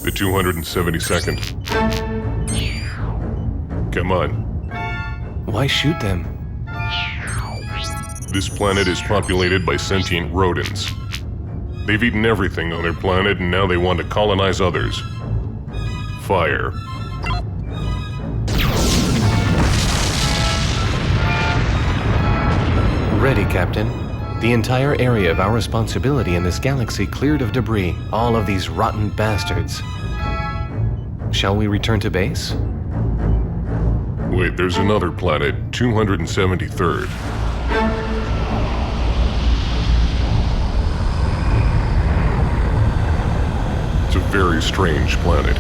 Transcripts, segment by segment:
The 272nd. Come on. Why shoot them? This planet is populated by sentient rodents. They've eaten everything on their planet and now they want to colonize others. Fire. Ready, Captain. The entire area of our responsibility in this galaxy cleared of debris, all of these rotten bastards. Shall we return to base? Wait, there's another planet, 273rd. It's a very strange planet.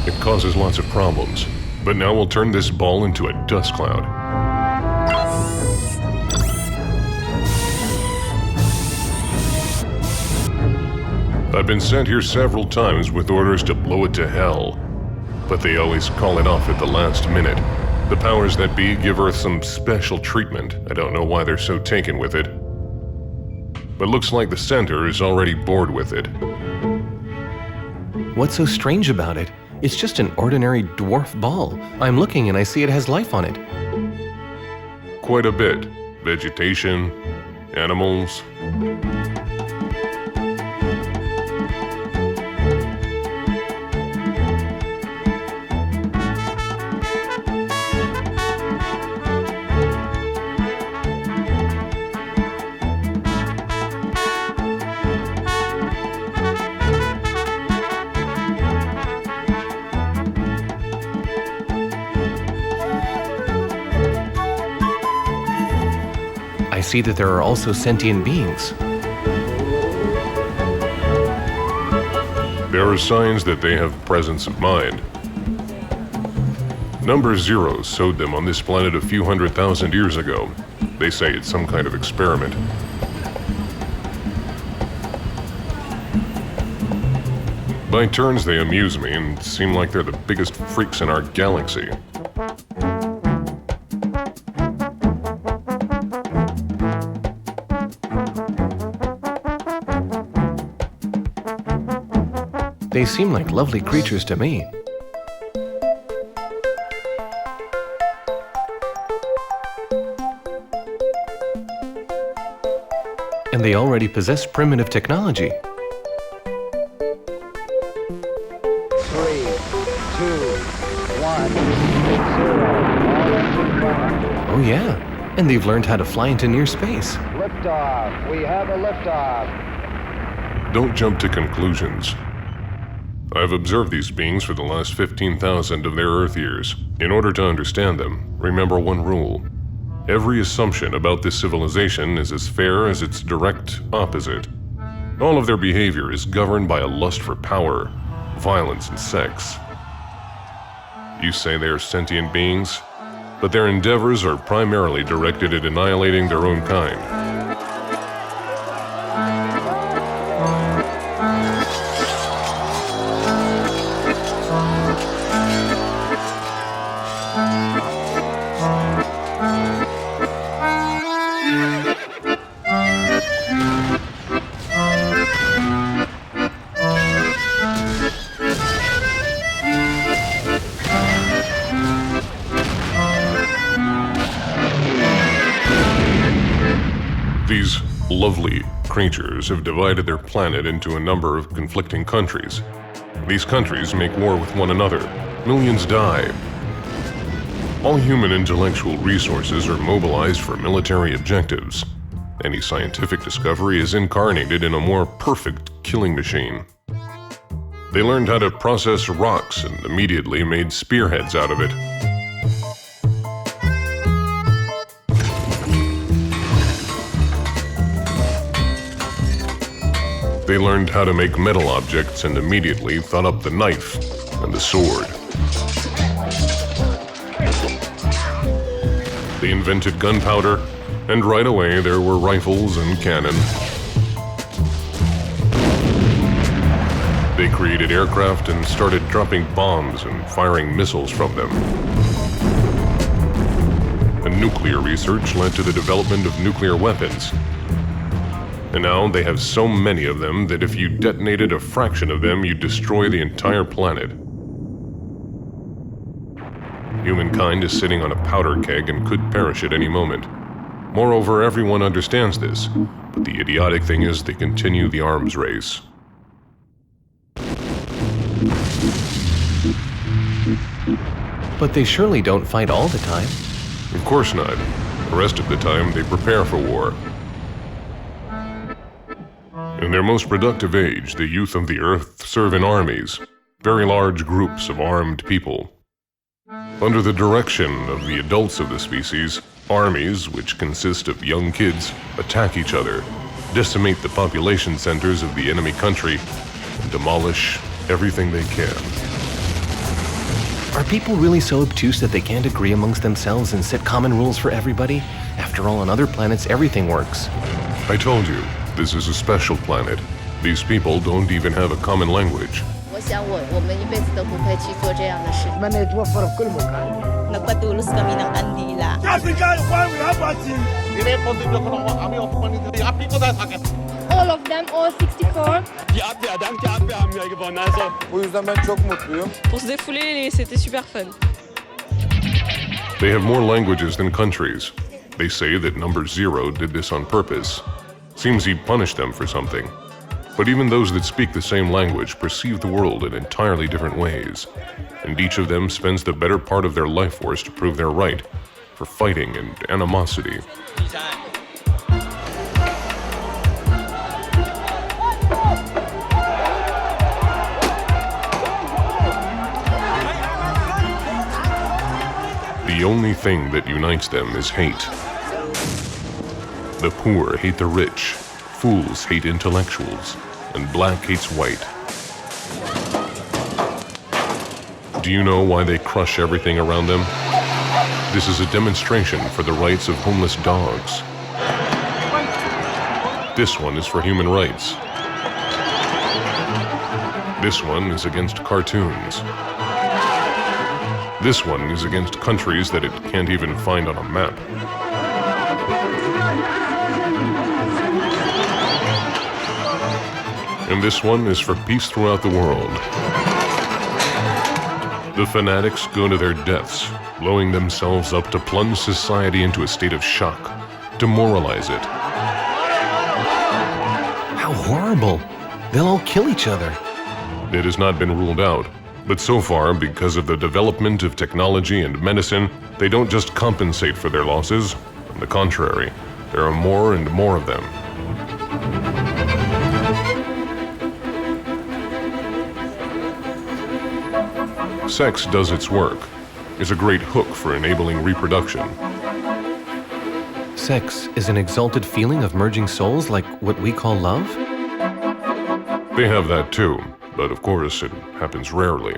It causes lots of problems, but now we'll turn this ball into a dust cloud. I've been sent here several times with orders to blow it to hell, but they always call it off at the last minute. The powers that be give Earth some special treatment. I don't know why they're so taken with it. But looks like the center is already bored with it. What's so strange about it? It's just an ordinary dwarf ball. I'm looking and I see it has life on it. Quite a bit. Vegetation, animals. I see that there are also sentient beings. There are signs that they have presence of mind. Number Zero sowed them on this planet a few 100,000 years ago. They say it's some kind of experiment. By turns they amuse me and seem like they're the biggest freaks in our galaxy. They seem like lovely creatures to me. And they already possess primitive technology. 3, 2, 1, 0. Oh yeah, and they've learned how to fly into near space. Liftoff. We have a liftoff. Don't jump to conclusions. I've observed these beings for the last 15,000 of their Earth years. In order to understand them, remember one rule. Every assumption about this civilization is as fair as its direct opposite. All of their behavior is governed by a lust for power, violence, and sex. You say they are sentient beings, but their endeavors are primarily directed at annihilating their own kind. These lovely creatures have divided their planet into a number of conflicting countries. These countries make war with one another. Millions die. All human intellectual resources are mobilized for military objectives. Any scientific discovery is incarnated in a more perfect killing machine. They learned how to process rocks and immediately made spearheads out of it. They learned how to make metal objects and immediately thought up the knife and the sword. They invented gunpowder, and right away there were rifles and cannon. They created aircraft and started dropping bombs and firing missiles from them. And nuclear research led to the development of nuclear weapons. And now they have so many of them that if you detonated a fraction of them, you'd destroy the entire planet. Humankind is sitting on a powder keg and could perish at any moment. Moreover, everyone understands this, but the idiotic thing is they continue the arms race. But they surely don't fight all the time. Of course not. The rest of the time, they prepare for war. In their most productive age, the youth of the Earth serve in armies, very large groups of armed people. Under the direction of the adults of the species, armies, which consist of young kids, attack each other, decimate the population centers of the enemy country, and demolish everything they can. Are people really so obtuse that they can't agree amongst themselves and set common rules for everybody? After all, on other planets, everything works. I told you, this is a special planet. These people don't even have a common language. 我想我们一辈子都不会去做这样的事。 أتمنى يتوفر في كل مكان. Nagpatulos kami ng kandila. All of them, all 64. Die Abwehr, dank der Abwehr haben wir gewonnen. Also. Bu yüzden ben çok mutluyum. Pour se défouler, c'était super fun. They have more languages than countries. They say that number 0 did this on purpose. Seems he punished them for something. But even those that speak the same language perceive the world in entirely different ways. And each of them spends the better part of their life force to prove they're right, for fighting and animosity. The only thing that unites them is hate. The poor hate the rich, fools hate intellectuals, and black hates white. Do you know why they crush everything around them? This is a demonstration for the rights of homeless dogs. This one is for human rights. This one is against cartoons. This one is against countries that it can't even find on a map. And this one is for peace throughout the world. The fanatics go to their deaths, blowing themselves up to plunge society into a state of shock, demoralize it. How horrible! They'll all kill each other. It has not been ruled out, but so far, because of the development of technology and medicine, they don't just compensate for their losses. On the contrary, there are more and more of them. Sex does its work, is a great hook for enabling reproduction. Sex is an exalted feeling of merging souls like what we call love? They have that too, but of course it happens rarely.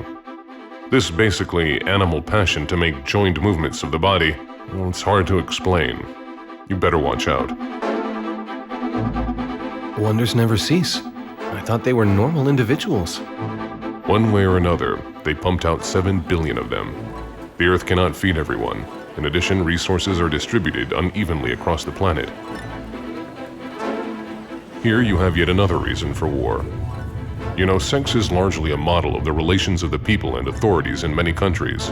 This basically animal passion to make joined movements of the body, well, it's hard to explain. You better watch out. Wonders never cease. I thought they were normal individuals. One way or another, they pumped out 7 billion of them. The Earth cannot feed everyone. In addition, resources are distributed unevenly across the planet. Here you have yet another reason for war. You know, sex is largely a model of the relations of the people and authorities in many countries.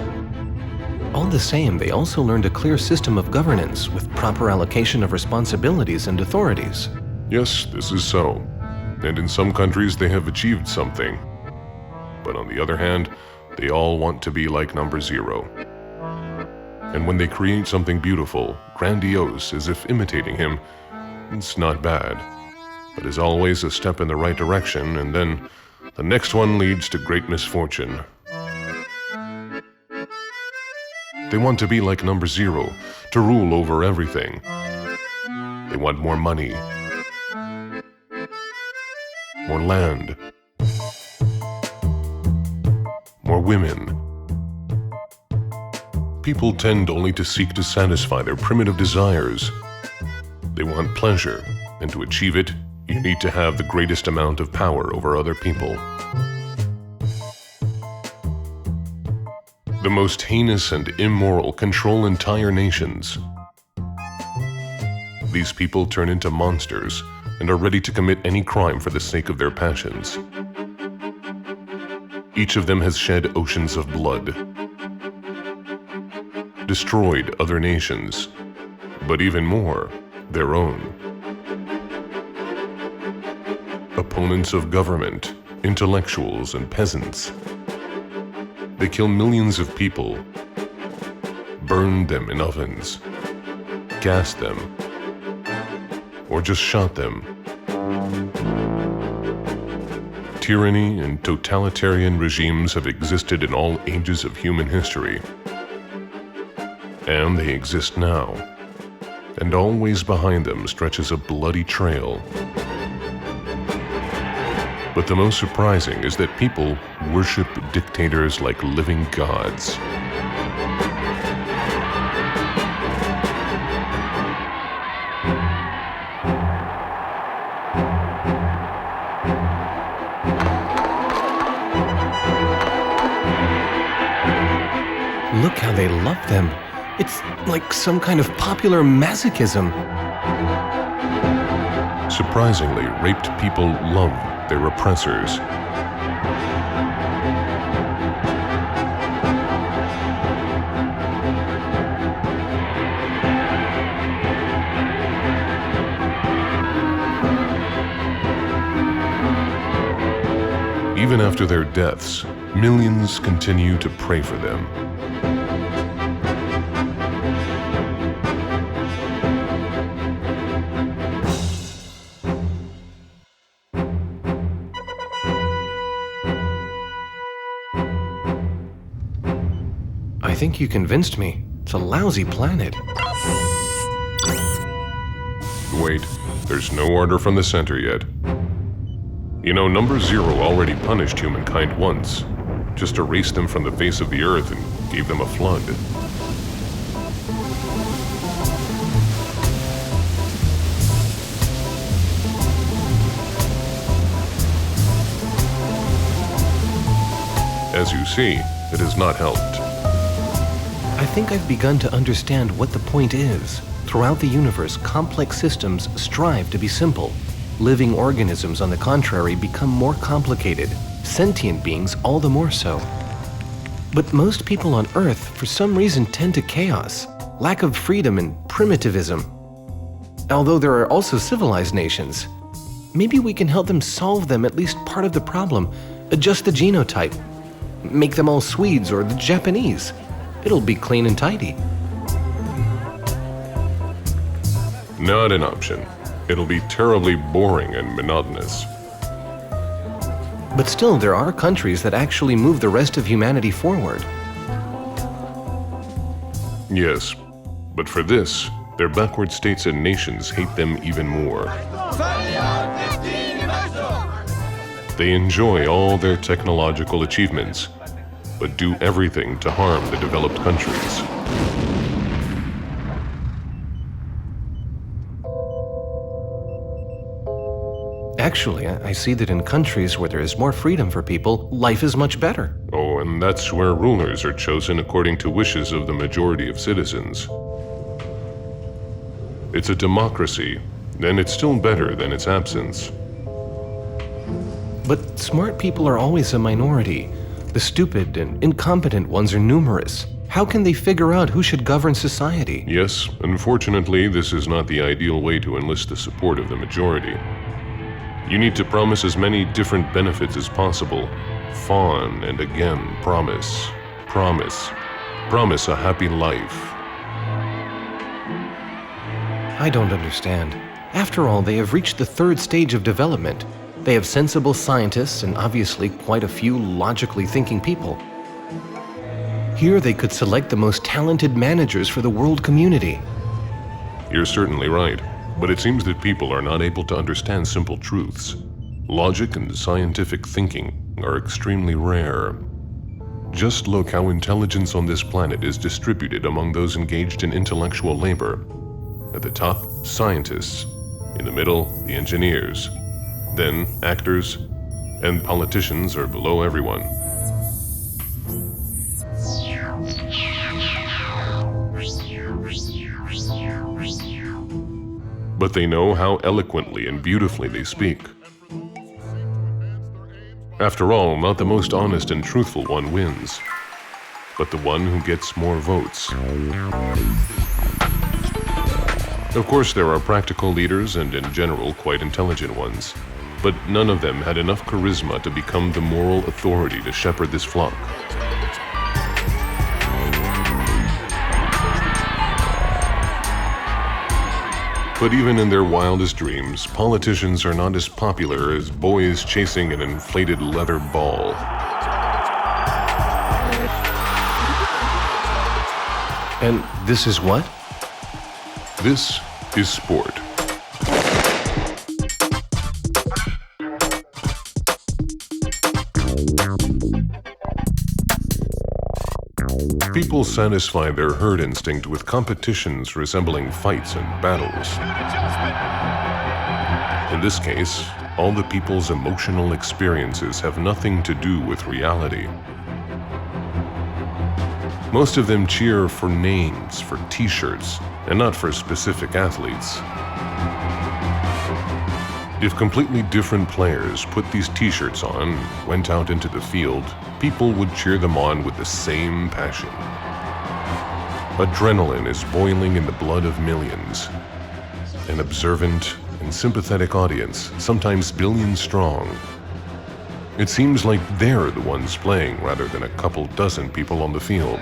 All the same, they also learned a clear system of governance with proper allocation of responsibilities and authorities. Yes, this is so. And in some countries they have achieved something. But on the other hand, they all want to be like number 0. And when they create something beautiful, grandiose, as if imitating him, it's not bad. But is always a step in the right direction, and then the next one leads to great misfortune. They want to be like number 0, to rule over everything. They want more money, more land, more women. People tend only to seek to satisfy their primitive desires. They want pleasure, and to achieve it, you need to have the greatest amount of power over other people. The most heinous and immoral control entire nations. These people turn into monsters, and are ready to commit any crime for the sake of their passions. Each of them has shed oceans of blood, destroyed other nations, but even more, their own. Opponents of government, intellectuals, and peasants. They kill millions of people, burned them in ovens, gassed them, or just shot them. Tyranny and totalitarian regimes have existed in all ages of human history. And they exist now. And always behind them stretches a bloody trail. But the most surprising is that people worship dictators like living gods. Look how they love them. It's like some kind of popular masochism. Surprisingly, raped people love their oppressors. Even after their deaths, millions continue to pray for them. I think you convinced me. It's a lousy planet. Wait, there's no order from the center yet. You know, Number Zero already punished humankind once. Just erased them from the face of the earth and gave them a flood. As you see, it has not helped. I think I've begun to understand what the point is. Throughout the universe, complex systems strive to be simple. Living organisms, on the contrary, become more complicated. Sentient beings all the more so. But most people on Earth, for some reason, tend to chaos, lack of freedom, and primitivism. Although there are also civilized nations. Maybe we can help them solve them at least part of the problem. Adjust the genotype. Make them all Swedes or the Japanese. It'll be clean and tidy. Not an option. It'll be terribly boring and monotonous. But still, there are countries that actually move the rest of humanity forward. Yes, but for this, their backward states and nations hate them even more. They enjoy all their technological achievements, but do everything to harm the developed countries. Actually, I see that in countries where there is more freedom for people, life is much better. Oh, and that's where rulers are chosen according to wishes of the majority of citizens. It's a democracy, and it's still better than its absence. But smart people are always a minority. The stupid and incompetent ones are numerous. How can they figure out who should govern society? Yes, unfortunately, this is not the ideal way to enlist the support of the majority. You need to promise as many different benefits as possible. Fawn and again promise. Promise. Promise a happy life. I don't understand. After all, they have reached the third stage of development. They have sensible scientists and obviously quite a few logically thinking people. Here they could select the most talented managers for the world community. You're certainly right, but it seems that people are not able to understand simple truths. Logic and scientific thinking are extremely rare. Just look how intelligence on this planet is distributed among those engaged in intellectual labor. At the top, scientists. In the middle, the engineers. Then, actors and politicians are below everyone. but they know how eloquently and beautifully they speak. After all, not the most honest and truthful one wins, but the one who gets more votes. Of course, there are practical leaders and, in general, quite intelligent ones, but none of them had enough charisma to become the moral authority to shepherd this flock. But even in their wildest dreams, politicians are not as popular as boys chasing an inflated leather ball. And this is what? This is sport. People satisfy their herd instinct with competitions resembling fights and battles. In this case, all the people's emotional experiences have nothing to do with reality. Most of them cheer for names, for t-shirts, and not for specific athletes. If completely different players put these t-shirts on and went out into the field, people would cheer them on with the same passion. Adrenaline is boiling in the blood of millions. An observant and sympathetic audience, sometimes billions strong. It seems like they're the ones playing rather than a couple dozen people on the field.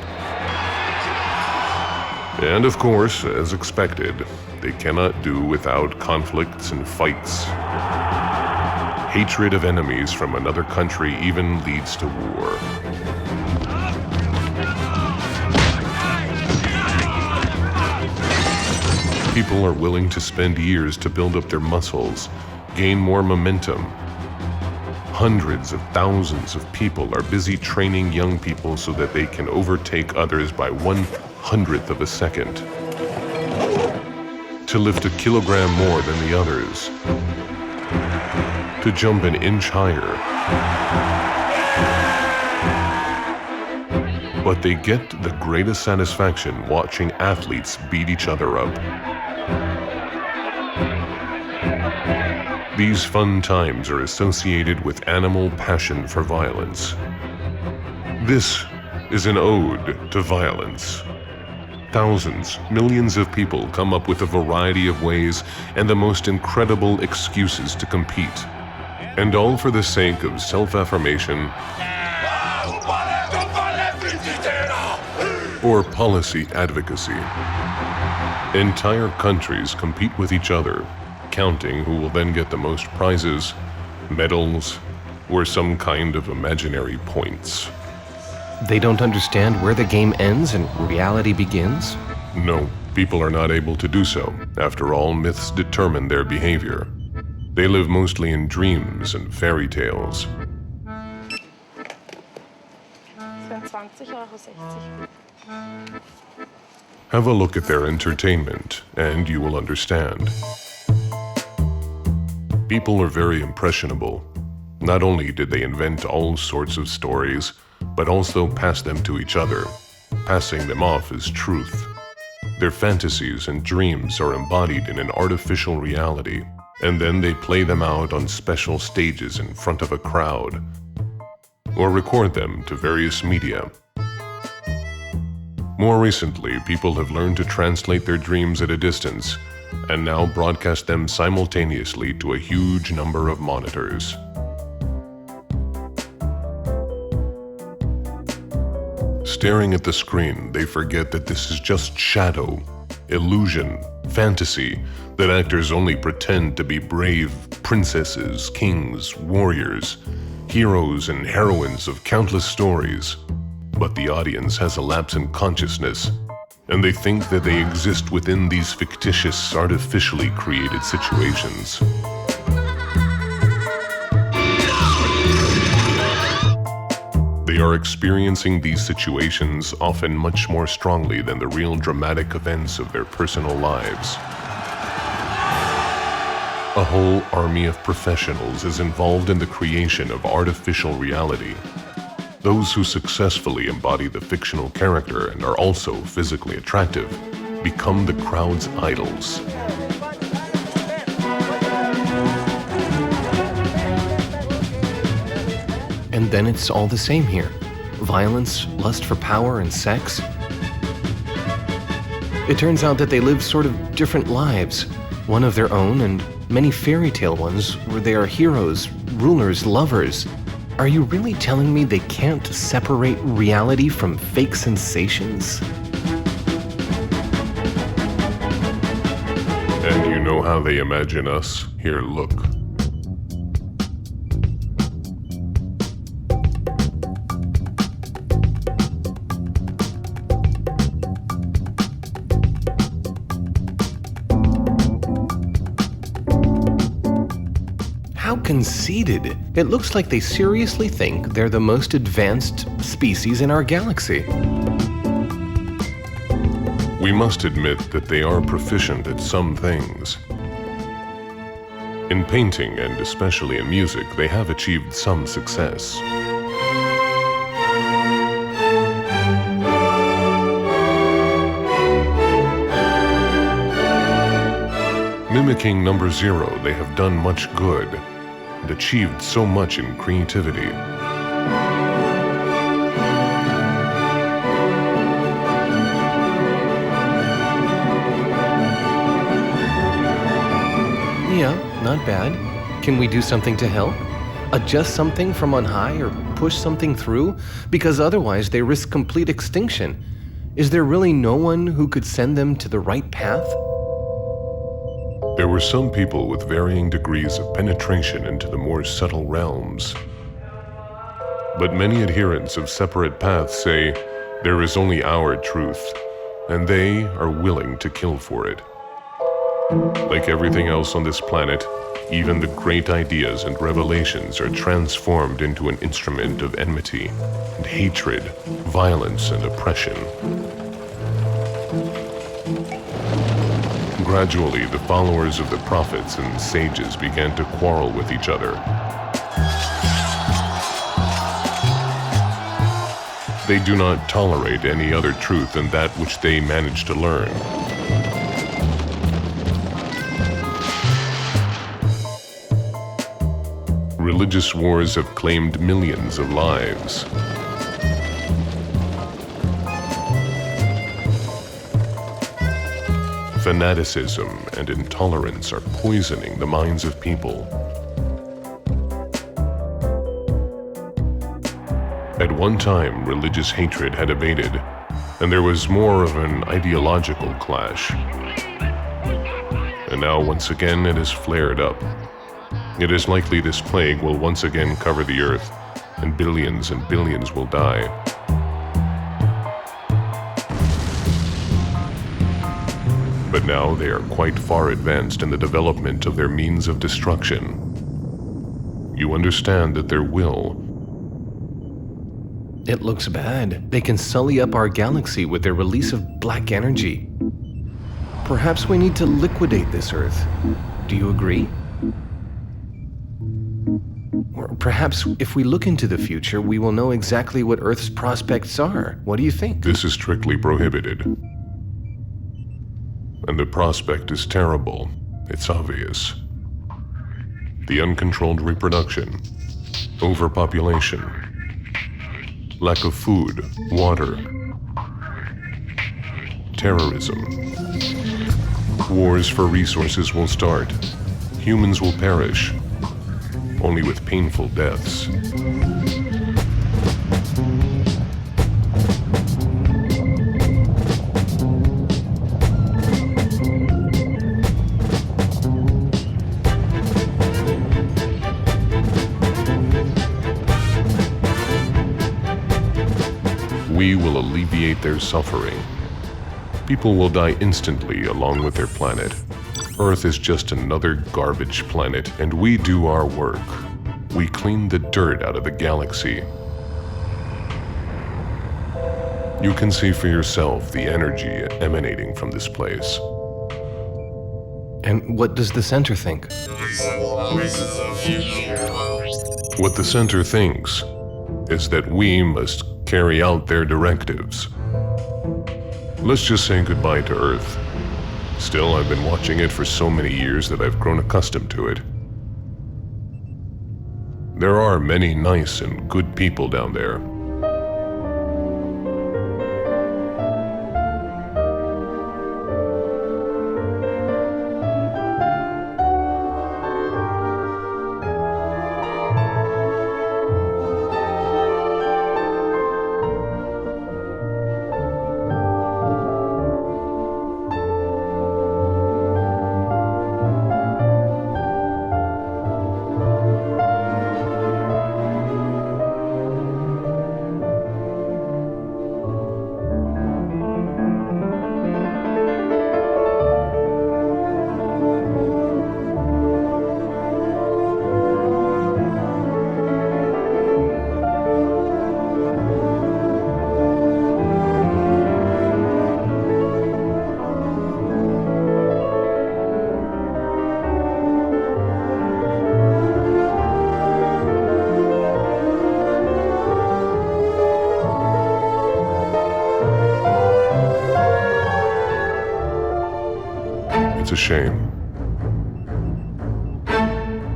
And of course, as expected, they cannot do without conflicts and fights. Hatred of enemies from another country even leads to war. People are willing to spend years to build up their muscles, gain more momentum. Hundreds of thousands of people are busy training young people so that they can overtake others by 1/100th of a second. To lift a kilogram more than the others. To jump an inch higher. But they get the greatest satisfaction watching athletes beat each other up. These fun times are associated with animal passion for violence. This is an ode to violence. Thousands, millions of people come up with a variety of ways and the most incredible excuses to compete. And all for the sake of self-affirmation or policy advocacy. Entire countries compete with each other, counting who will then get the most prizes, medals, or some kind of imaginary points. They don't understand where the game ends and reality begins? No, people are not able to do so. After all, myths determine their behavior. They live mostly in dreams and fairy tales. Have a look at their entertainment, and you will understand. People are very impressionable. Not only did they invent all sorts of stories, but also pass them to each other, passing them off as truth. Their fantasies and dreams are embodied in an artificial reality, and then they play them out on special stages in front of a crowd, or record them to various media. More recently, people have learned to translate their dreams at a distance, and now broadcast them simultaneously to a huge number of monitors. Staring at the screen, they forget that this is just shadow, illusion, fantasy, that actors only pretend to be brave princesses, kings, warriors, heroes and heroines of countless stories. But the audience has a lapse in consciousness, and they think that they exist within these fictitious, artificially created situations. They are experiencing these situations often much more strongly than the real dramatic events of their personal lives. A whole army of professionals is involved in the creation of artificial reality. Those who successfully embody the fictional character and are also physically attractive become the crowd's idols. And then it's all the same here. Violence, lust for power, and sex. It turns out that they live sort of different lives, one of their own and many fairy tale ones where they are heroes, rulers, lovers. Are you really telling me they can't separate reality from fake sensations? And you know how they imagine us? Here, look. How conceited. It looks like they seriously think they're the most advanced species in our galaxy. We must admit that they are proficient at some things. In painting, and especially in music, they have achieved some success. Mimicking Number Zero, they have done much good and achieved so much in creativity. Yeah, not bad. Can we do something to help? Adjust something from on high or push something through? Because otherwise they risk complete extinction. Is there really no one who could send them to the right path? There were some people with varying degrees of penetration into the more subtle realms. But many adherents of separate paths say there is only our truth, and they are willing to kill for it. Like everything else on this planet, even the great ideas and revelations are transformed into an instrument of enmity and hatred, violence and oppression. Gradually, the followers of the prophets and sages began to quarrel with each other. They do not tolerate any other truth than that which they manage to learn. Religious wars have claimed millions of lives. Fanaticism and intolerance are poisoning the minds of people. At one time, religious hatred had abated, and there was more of an ideological clash. And now, once again, it has flared up. It is likely this plague will once again cover the earth, and billions will die. But now they are quite far advanced in the development of their means of destruction. You understand that their will. It looks bad. They can sully up our galaxy with their release of black energy. Perhaps we need to liquidate this Earth. Do you agree? Or perhaps if we look into the future, we will know exactly what Earth's prospects are. What do you think? This is strictly prohibited. And the prospect is terrible. It's obvious. The uncontrolled reproduction, overpopulation, lack of food, water, terrorism. Wars for resources will start. Humans will perish, only with painful deaths. We will alleviate their suffering. People will die instantly along with their planet. Earth is just another garbage planet, and we do our work. We clean the dirt out of the galaxy. You can see for yourself the energy emanating from this place. And what does the center think? What the center thinks is that we must carry out their directives. Let's just say goodbye to Earth. Still, I've been watching it for so many years that I've grown accustomed to it. There are many nice and good people down there. It's a shame.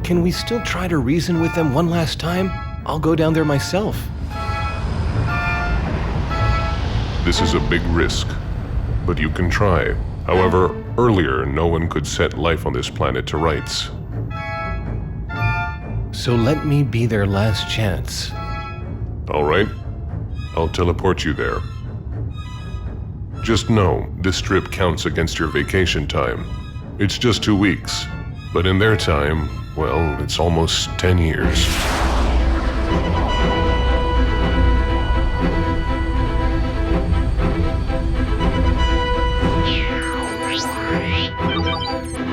Can we still try to reason with them one last time? I'll go down there myself. This is a big risk, but you can try. However, earlier no one could set life on this planet to rights. So let me be their last chance. All right, I'll teleport you there. Just know, this trip counts against your vacation time. It's just 2 weeks, but in their time, well, it's almost 10 years.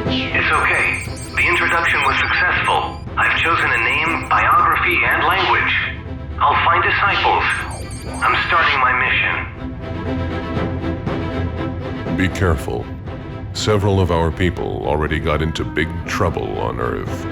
It's okay. The introduction was successful. I've chosen a name, biography, and language. I'll find disciples. I'm starting my mission. Be careful. Several of our people already got into big trouble on Earth.